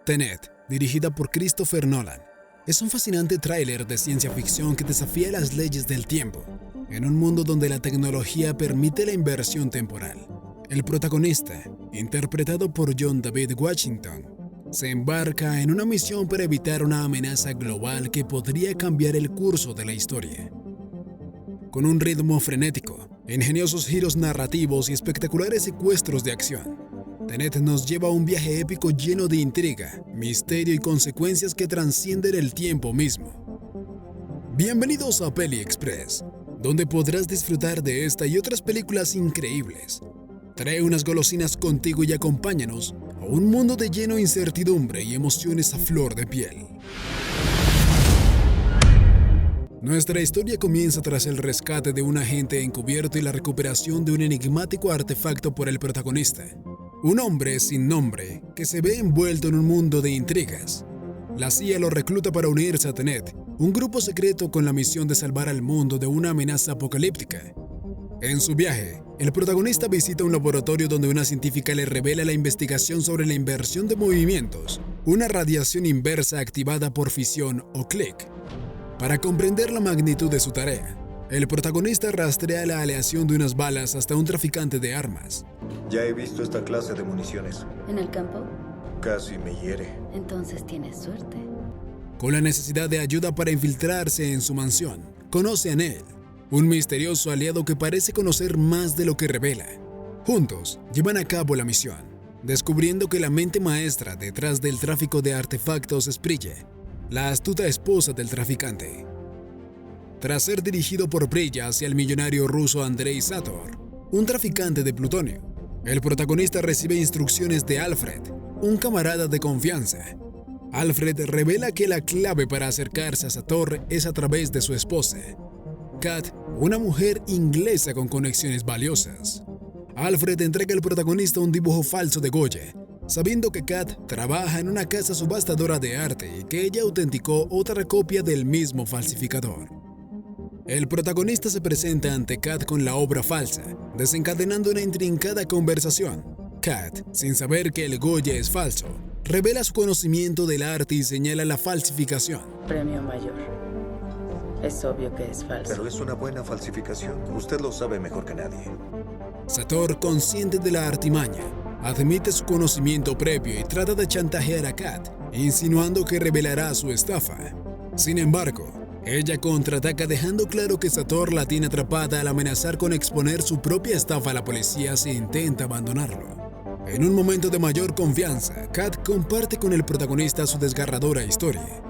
Tenet, dirigida por Christopher Nolan, es un fascinante tráiler de ciencia ficción que desafía las leyes del tiempo, en un mundo donde la tecnología permite la inversión temporal. El protagonista, interpretado por John David Washington, se embarca en una misión para evitar una amenaza global que podría cambiar el curso de la historia. Con un ritmo frenético, ingeniosos giros narrativos y espectaculares secuestros de acción, Tenet nos lleva a un viaje épico lleno de intriga, misterio y consecuencias que trascienden el tiempo mismo. Bienvenidos a Peli Express, donde podrás disfrutar de esta y otras películas increíbles. Trae unas golosinas contigo y acompáñanos a un mundo de lleno de incertidumbre y emociones a flor de piel. Nuestra historia comienza tras el rescate de un agente encubierto y la recuperación de un enigmático artefacto por el protagonista, un hombre sin nombre que se ve envuelto en un mundo de intrigas. La CIA lo recluta para unirse a Tenet, un grupo secreto con la misión de salvar al mundo de una amenaza apocalíptica. En su viaje, el protagonista visita un laboratorio donde una científica le revela la investigación sobre la inversión de movimientos, una radiación inversa activada por fisión o clic. Para comprender la magnitud de su tarea, el protagonista rastrea la aleación de unas balas hasta un traficante de armas. Ya he visto esta clase de municiones. ¿En el campo? Casi me hiere. Entonces tienes suerte. Con la necesidad de ayuda para infiltrarse en su mansión, conoce a Neil, un misterioso aliado que parece conocer más de lo que revela. Juntos, llevan a cabo la misión, descubriendo que la mente maestra detrás del tráfico de artefactos es Priya, la astuta esposa del traficante. Tras ser dirigido por Priya hacia el millonario ruso Andrei Sator, un traficante de plutonio, el protagonista recibe instrucciones de Alfred, un camarada de confianza. Alfred revela que la clave para acercarse a Sator es a través de su esposa, Kat, una mujer inglesa con conexiones valiosas. Alfred entrega al protagonista un dibujo falso de Goya, sabiendo que Kat trabaja en una casa subastadora de arte y que ella autenticó otra copia del mismo falsificador. El protagonista se presenta ante Kat con la obra falsa, desencadenando una intrincada conversación. Kat, sin saber que el Goya es falso, revela su conocimiento del arte y señala la falsificación. Premio mayor. Es obvio que es falso. Pero es una buena falsificación. Usted lo sabe mejor que nadie. Sator, consciente de la artimaña, admite su conocimiento previo y trata de chantajear a Kat, insinuando que revelará su estafa. Sin embargo, ella contraataca dejando claro que Sator la tiene atrapada al amenazar con exponer su propia estafa a la policía si intenta abandonarlo. En un momento de mayor confianza, Kat comparte con el protagonista su desgarradora historia.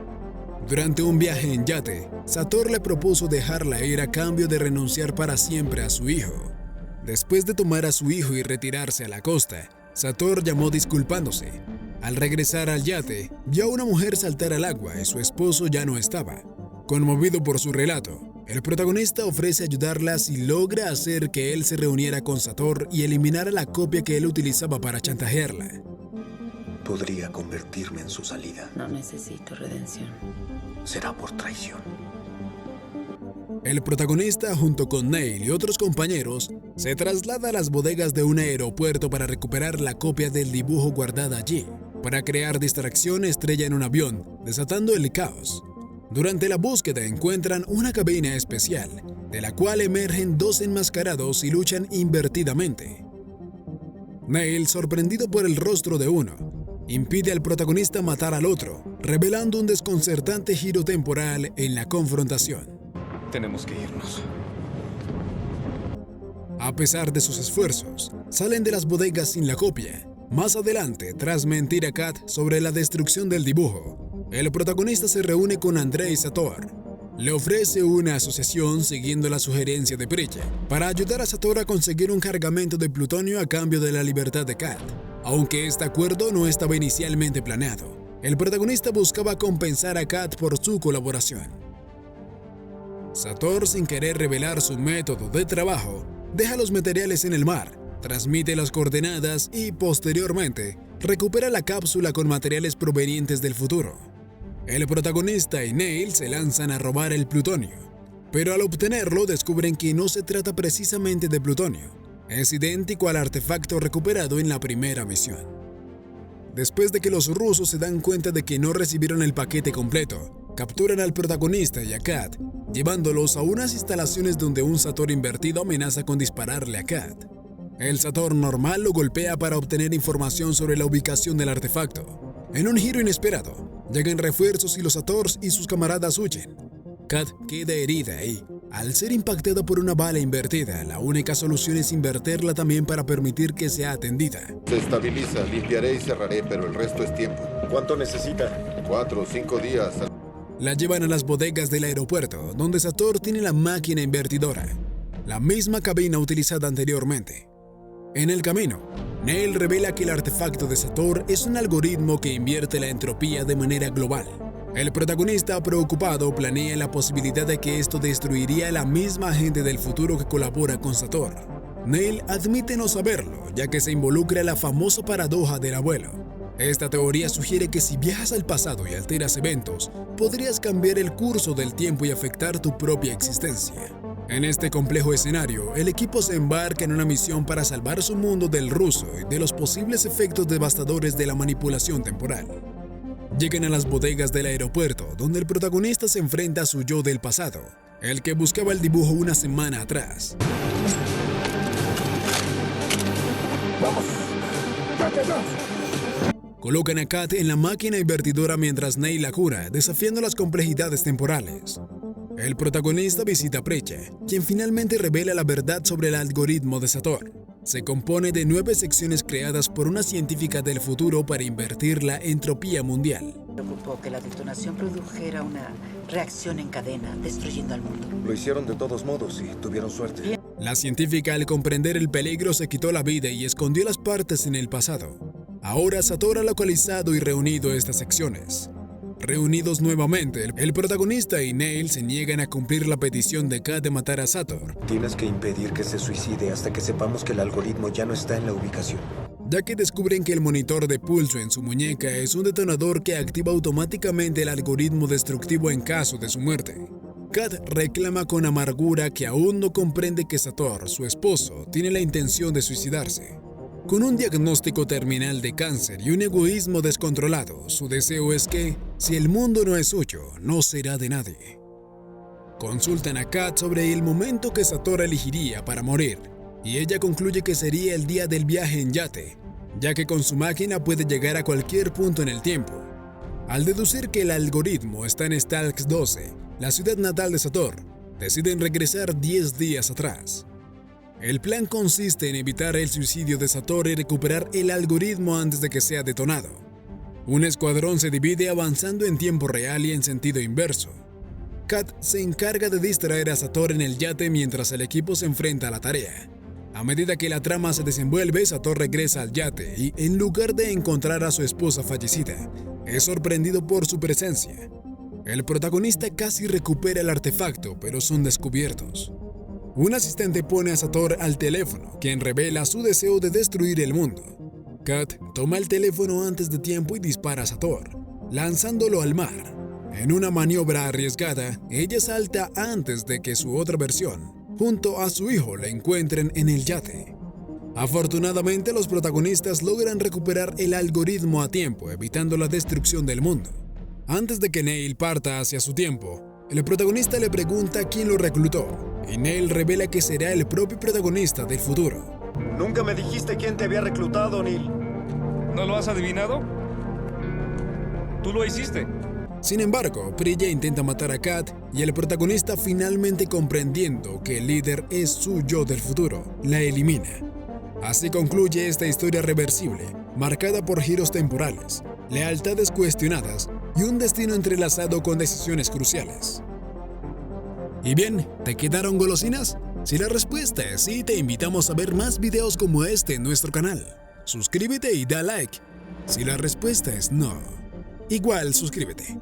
Durante un viaje en yate, Sator le propuso dejarla ir a cambio de renunciar para siempre a su hijo. Después de tomar a su hijo y retirarse a la costa, Sator llamó disculpándose. Al regresar al yate, vio a una mujer saltar al agua y su esposo ya no estaba. Conmovido por su relato, el protagonista ofrece ayudarla si logra hacer que él se reuniera con Sator y eliminara la copia que él utilizaba para chantajearla. Podría convertirme en su salida. No necesito redención. Será por traición. El protagonista, junto con Neil y otros compañeros, se traslada a las bodegas de un aeropuerto para recuperar la copia del dibujo guardada allí. Para crear distracción, estrellan un avión, desatando el caos. Durante la búsqueda encuentran una cabina especial, de la cual emergen dos enmascarados y luchan invertidamente. Neil, sorprendido por el rostro de uno, impide al protagonista matar al otro, revelando un desconcertante giro temporal en la confrontación. Tenemos que irnos. A pesar de sus esfuerzos, salen de las bodegas sin la copia. Más adelante, tras mentir a Kat sobre la destrucción del dibujo, el protagonista se reúne con Andrei Sator. Le ofrece una asociación siguiendo la sugerencia de Priya para ayudar a Sator a conseguir un cargamento de plutonio a cambio de la libertad de Kat. Aunque este acuerdo no estaba inicialmente planeado, el protagonista buscaba compensar a Kat por su colaboración. Sator, sin querer revelar su método de trabajo, deja los materiales en el mar, transmite las coordenadas y, posteriormente, recupera la cápsula con materiales provenientes del futuro. El protagonista y Neil se lanzan a robar el plutonio, pero al obtenerlo descubren que no se trata precisamente de plutonio. Es idéntico al artefacto recuperado en la primera misión. Después de que los rusos se dan cuenta de que no recibieron el paquete completo, capturan al protagonista y a Kat, llevándolos a unas instalaciones donde un Sator invertido amenaza con dispararle a Kat. El Sator normal lo golpea para obtener información sobre la ubicación del artefacto. En un giro inesperado, llegan refuerzos y los Sators y sus camaradas huyen. Kat queda herida y, al ser impactada por una bala invertida, la única solución es invertirla también para permitir que sea atendida. Se estabiliza, limpiaré y cerraré, pero el resto es tiempo. ¿Cuánto necesita? 4 o 5 días. La llevan a las bodegas del aeropuerto, donde Sator tiene la máquina invertidora, la misma cabina utilizada anteriormente. En el camino, Neil revela que el artefacto de Sator es un algoritmo que invierte la entropía de manera global. El protagonista, preocupado, planea la posibilidad de que esto destruiría a la misma gente del futuro que colabora con Sator. Neil admite no saberlo, ya que se involucra en la famosa paradoja del abuelo. Esta teoría sugiere que si viajas al pasado y alteras eventos, podrías cambiar el curso del tiempo y afectar tu propia existencia. En este complejo escenario, el equipo se embarca en una misión para salvar su mundo del ruso y de los posibles efectos devastadores de la manipulación temporal. Llegan a las bodegas del aeropuerto, donde el protagonista se enfrenta a su yo del pasado, el que buscaba el dibujo una semana atrás. ¡Vamos! Colocan a Kat en la máquina invertidora mientras Neil la cura, desafiando las complejidades temporales. El protagonista visita a Precha, quien finalmente revela la verdad sobre el algoritmo de Sator. Se compone de 9 secciones creadas por una científica del futuro para invertir la entropía mundial. Preocupó que la detonación produjera una reacción en cadena, destruyendo al mundo. Lo hicieron de todos modos y tuvieron suerte. La científica, al comprender el peligro, se quitó la vida y escondió las partes en el pasado. Ahora Sator ha localizado y reunido estas secciones. Reunidos nuevamente, el protagonista y Neil se niegan a cumplir la petición de Kat de matar a Sator, Tienes que impedir que se suicide hasta que sepamos que el algoritmo ya no está en la ubicación. ya que descubren que el monitor de pulso en su muñeca es un detonador que activa automáticamente el algoritmo destructivo en caso de su muerte. Kat reclama con amargura que aún no comprende que Sator, su esposo, tiene la intención de suicidarse. Con un diagnóstico terminal de cáncer y un egoísmo descontrolado, su deseo es que, si el mundo no es suyo, no será de nadie. Consultan a Kat sobre el momento que Sator elegiría para morir, y ella concluye que sería el día del viaje en yate, ya que con su máquina puede llegar a cualquier punto en el tiempo. Al deducir que el algoritmo está en Stalks 12, la ciudad natal de Sator, deciden regresar 10 días atrás. El plan consiste en evitar el suicidio de Sator y recuperar el algoritmo antes de que sea detonado. Un escuadrón se divide avanzando en tiempo real y en sentido inverso. Kat se encarga de distraer a Sator en el yate mientras el equipo se enfrenta a la tarea. A medida que la trama se desenvuelve, Sator regresa al yate y, en lugar de encontrar a su esposa fallecida, es sorprendido por su presencia. El protagonista casi recupera el artefacto, pero son descubiertos. Un asistente pone a Sator al teléfono, quien revela su deseo de destruir el mundo. Kat toma el teléfono antes de tiempo y dispara a Sator, lanzándolo al mar. En una maniobra arriesgada, ella salta antes de que su otra versión, junto a su hijo, la encuentren en el yate. Afortunadamente, los protagonistas logran recuperar el algoritmo a tiempo, evitando la destrucción del mundo. Antes de que Neil parta hacia su tiempo, el protagonista le pregunta quién lo reclutó, y Neil revela que será el propio protagonista del futuro. Nunca me dijiste quién te había reclutado, Neil. ¿No lo has adivinado? Tú lo hiciste. Sin embargo, Priya intenta matar a Kat y el protagonista, finalmente comprendiendo que el líder es su yo del futuro, la elimina. Así concluye esta historia reversible, marcada por giros temporales, lealtades cuestionadas y un destino entrelazado con decisiones cruciales. ¿Y bien, te quedaron golosinas? Si la respuesta es sí, te invitamos a ver más videos como este en nuestro canal. Suscríbete y da like. Si la respuesta es no, igual suscríbete.